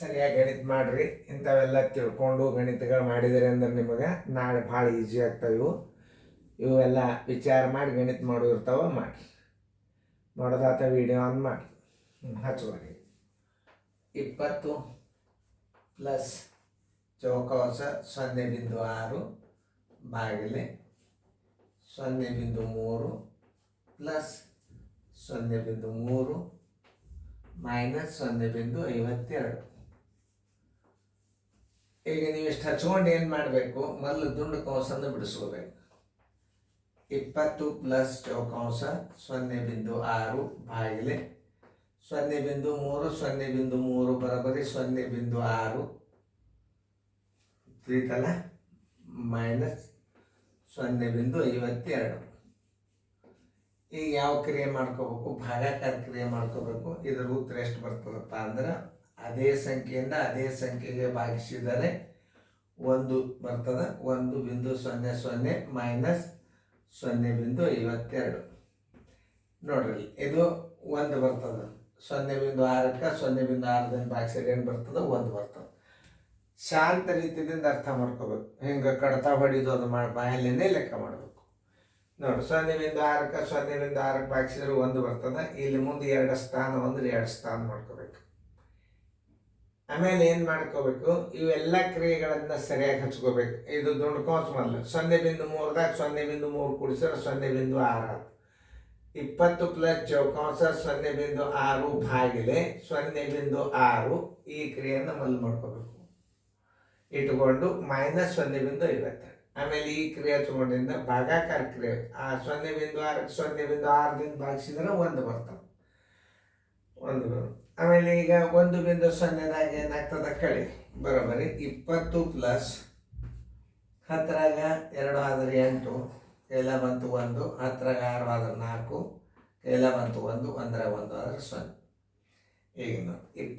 ಸರಿಯಾಗಿ ಗಣಿತ ಮಾಡಿರಿ. ಇಂಥವೆಲ್ಲ ತಿಳ್ಕೊಂಡು ಗಣಿತಗಳು ಮಾಡಿದರೆ ಅಂದ್ರೆ ನಿಮಗೆ ನಾಳೆ ಭಾಳ ಈಸಿ ಆಗ್ತಾವೆ. ಇವೆಲ್ಲ ವಿಚಾರ ಮಾಡಿ ಗಣಿತ ಮಾಡೋದಿರ್ತಾವೆ ಮಾಡಿರಿ. ನೋಡೋದಾತ ವಿಡಿಯೋ ಆನ್ ಮಾಡಿ ಹಚ್ಚುವರಿ. 20 ಪ್ಲಸ್ ಚೌಕಾಸ 0.6 ಭಾಗಿಲೆ 0.3 ಪ್ಲಸ್ 0.3 ಮೈನಸ್ 0.52. ಈಗ ನೀವು ಇಷ್ಟು ಹಚ್ಕೊಂಡು ಏನು ಮಾಡಬೇಕು, ಮೊದಲು ದುಂಡು ಕಂಸನ್ನು ಬಿಡಿಸ್ಕೋಬೇಕು. 20 ಪ್ಲಸ್ ಚೌಕಾಂಶ 0.6 ಭಾಗಿಲೆ 0.3 0.3 ಬರೋಬ್ಬರಿ 0.6 ತಿಳಿತಲ್ಲ, ಮೈನಸ್ 0.52. ಈಗ ಯಾವ ಕ್ರಿಯೆ ಮಾಡ್ಕೋಬೇಕು? ಭಾಗಾಕಾರ ಕ್ರಿಯೆ ಮಾಡ್ಕೋಬೇಕು. ಇದರ ಉತ್ತರ ಎಷ್ಟು ಬರ್ತದಪ್ಪ ಅಂದ್ರೆ ಅದೇ ಸಂಖ್ಯೆಯಿಂದ ಅದೇ ಸಂಖ್ಯೆಗೆ ಭಾಗಿಸಿದರೆ 1 ಬರ್ತದೆ. 1.00 ಮೈನಸ್ 0.52 ನೋಡ್ರಿ, ಇದು 1 ಬರ್ತದೆ. 0.6ಕ್ಕೆ 0.6 ಭಾಗಿಸಿದ್ರೆ ಏನು ಬರ್ತದೆ? 1 ಬರ್ತದೆ. ಶಾಂತ ರೀತಿಯಿಂದ ಅರ್ಥ ಮಾಡ್ಕೋಬೇಕು. ಹಿಂಗೆ ಕಡ್ತಾ ಹೊಡಿದು ಅದು ಬಾಯಲ್ಲೇನೆ ಲೆಕ್ಕ ಮಾಡಬೇಕು. ನೋಡಿ, 0.6ಕ್ಕೆ 0.6 ಭಾಗಿಸಿದ್ರೆ 1 ಬರ್ತದೆ. ಇಲ್ಲಿ ಮುಂದೆ 2 ಸ್ಥಾನ ಅಂದ್ರೆ 2 ಸ್ಥಾನ ಮಾಡ್ಕೋಬೇಕು. ಆಮೇಲೆ ಏನು ಮಾಡ್ಕೋಬೇಕು? ಇವೆಲ್ಲ ಕ್ರಿಯೆಗಳನ್ನು ಸರಿಯಾಗಿ ಹಚ್ಕೋಬೇಕು. ಇದು ದುಂಡು ಕೌಂಸ ಮೊದಲು 0.3ದಾಗ 0.3 ಕೂಡಿಸಿದ್ರೆ 0.6. 20 ಪ್ಲಸ್ ಚೌಕಾಂಶ 0.6 ಭಾಗಿಲೆ 0.6 ಈ ಕ್ರಿಯೆಯನ್ನು ಮೊದಲು ಮಾಡ್ಕೋಬೇಕು. ಇಟ್ಕೊಂಡು ಮೈನಸ್ 0.52. ಆಮೇಲೆ ಈ ಕ್ರಿಯೆ ಹಚ್ಕೊಂಡಿಂದ ಭಾಗಾಕಾರ ಕ್ರಿಯೆ 0.6ಕ್ಕೆ 0.6ದಿಂದ ಭಾಗಿಸಿದ್ರೆ 1 ಬರ್ತದೆ. 1 ಆಮೇಲೆ ಈಗ 1.0ದಾಗ ಏನಾಗ್ತದೆ? ಕಳಿ ಬರೋಬ್ಬರಿ 20 ಪ್ಲಸ್ 10ರಾಗ 2 ಆದ್ರೆ 8, ಕೈಲ ಬಂತು 1, 10ರಾಗ 6 ಆದ್ರೆ 4, ಕೈಲ ಬಂತು 1, 1ರಾಗ 1 ಆದ್ರೆ 0. ಈಗ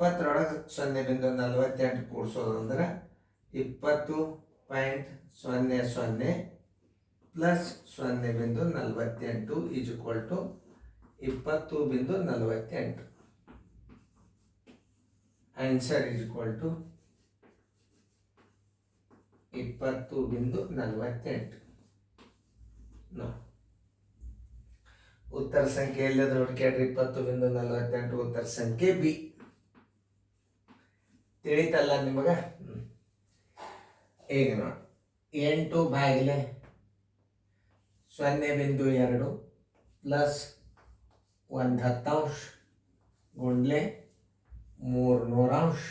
20ರೊಳಗೆ 0.48 ಕೂಡಿಸೋದು ಅಂದ್ರೆ 20.00 plus 0.48 is equal to 20.48. Answer is equal to 20.48. ಉತ್ತರ ಸಂಖ್ಯೆ ಎಲ್ಲದ ನೋಡ್ಕೇಳ್ರಿ. 20.48 ಉತ್ತರ ಸಂಖ್ಯೆ ಬಿ. ತಿಳಿತಲ್ಲ ನಿಮಗೆ? ಈಗ ನೋಡಿ, 8 ಭಾಗಿಲೆ 0.2 ಪ್ಲಸ್ 1/10 ಗುಂಡ್ಲೆ 3/100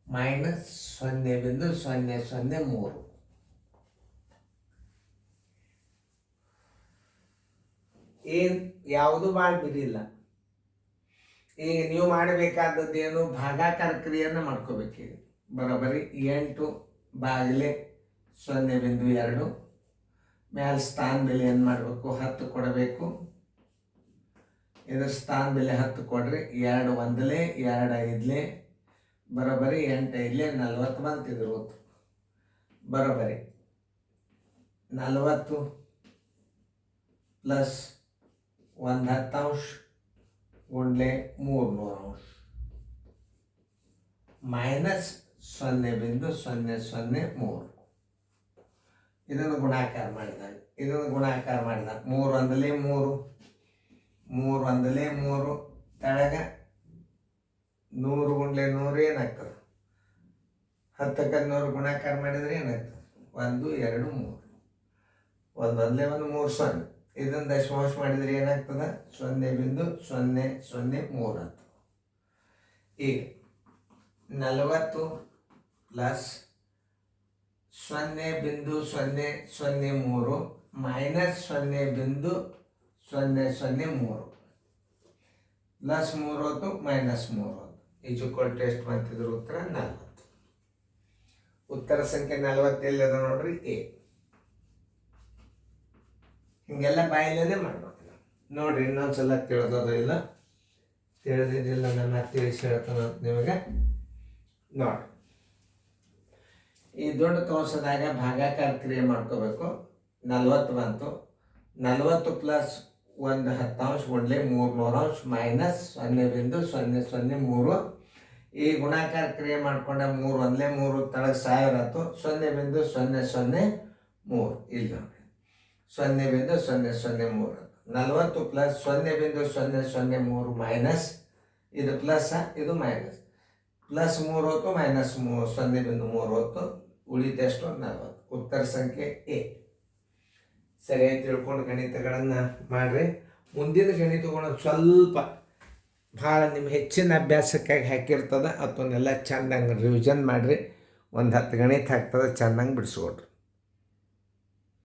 ಮೈನಸ್ 0.003. ಏನು ಯಾವುದು ಭಾಳ ಬಿರಿಲ್ಲ. ಈಗ ನೀವು ಮಾಡಬೇಕಾದದ್ದೇನು? ಭಾಗಾಕಾರ ಕ್ರಿಯೆಯನ್ನು ಮಾಡ್ಕೋಬೇಕು. ಬರೋಬ್ಬರಿ 8 ಭಾಗಿಲೆ 0.2 ಮ್ಯಾಲ ಸ್ಥಾನ ಬೆಲೆ ಏನು ಮಾಡಬೇಕು? 10 ಕೊಡಬೇಕು. ಇದರ ಸ್ಥಾನ ಬೆಲೆ 10 ಕೊಡ್ರಿ. 2 1 2 5 ಬರೋಬ್ಬರಿ 8 5 40 ಬಂತಿದ್ರು ಹೊತ್ತು. ಬರೋಬ್ಬರಿ 40 ಪ್ಲಸ್ 1/10 ಗುಂಡ್ಲೆ 3/100 ಮೈನಸ್ 0.003. ಇದನ್ನು ಗುಣಾಕಾರ ಮಾಡಿದಾಗ 3 1 3 3 1 3 ತೆಳಗ 100 ಗುಂಡ್ಲೆ 100 ಏನಾಗ್ತದೆ? 10ಕ್ಕೆ 100 ಗುಣಾಕಾರ ಮಾಡಿದ್ರೆ ಏನಾಗ್ತದೆ? 1 2 3 1 1 1 3 0. ಇದನ್ನು ದಶಮಾಂಶ ಮಾಡಿದರೆ ಏನಾಗ್ತದೆ? 0.003 ಅಂತ. ಈಗ 40 plus 0.003 minus 0.003 plus 3 minus 3 is equal to ಎಷ್ಟು ಬಂತಿದ್ರು? ಉತ್ತರ 40. ಉತ್ತರ ಸಂಖ್ಯೆ 40 ಎಲ್ಲದ ನೋಡ್ರಿ? ಎ. ಹಿಂಗೆಲ್ಲ ಬಾಯಿಲ್ಲದೆ ಮಾಡ್ಬೇಕು ನೋಡ್ರಿ. ಇನ್ನೊಂದ್ಸಲ ತಿಳಿದೋದು ಇಲ್ಲ, ತಿಳಿದಿದ್ದಿಲ್ಲ ನನ್ನ ತಿಳಿಸಿ ಹೇಳ್ತಾನೆ ನಿಮಗೆ. ನೋಡಿ, ಈ ದೊಡ್ಡ ಕಂಸದಾಗ ಭಾಗಾಕಾರ ಕ್ರಿಯೆ ಮಾಡ್ಕೋಬೇಕು. 40 ಬಂತು. 40 ಪ್ಲಸ್ 1/10 ಗುಂಡ್ಲೆ 3/100 ಮೈನಸ್ 0.003 ಈ ಗುಣಾಕಾರ ಕ್ರಿಯೆ ಮಾಡ್ಕೊಂಡ 3 ಒಂದಲೇ 3 ತಳಗೆ 1000 ಆಯ್ತು. 0.003 ಇಲ್ಲಿ ನೋಡಿ 0.003 40 ಪ್ಲಸ್ 0.003 ಮೈನಸ್ ಇದು ಪ್ಲಸ್ ಇದು ಮೈನಸ್ ಪ್ಲಸ್ 3 ಹೊತ್ತು ಮೈನಸ್ 0.3 ಹೊತ್ತು ಉಳಿದೆಷ್ಟು 40. ಉತ್ತರ ಸಂಖ್ಯೆ ಎ. ಸರಿಯಾಗಿ ತಿಳ್ಕೊಂಡು ಗಣಿತಗಳನ್ನು ಮಾಡಿರಿ. ಮುಂದಿನ ಗಣಿತಗಳನ್ನು ಸ್ವಲ್ಪ ಭಾಳ ನಿಮ್ಮ ಹೆಚ್ಚಿನ ಅಭ್ಯಾಸಕ್ಕಾಗಿ ಹಾಕಿರ್ತದೆ. ಅದನ್ನೆಲ್ಲ ಚೆಂದಂಗೆ ರಿವಿಷನ್ ಮಾಡಿರಿ. ಒಂದು 10 ಗಣಿತ ಆಗ್ತದೆ, ಚೆಂದಂಗೆ ಬಿಡಿಸ್ಕೊಡ್ರಿ.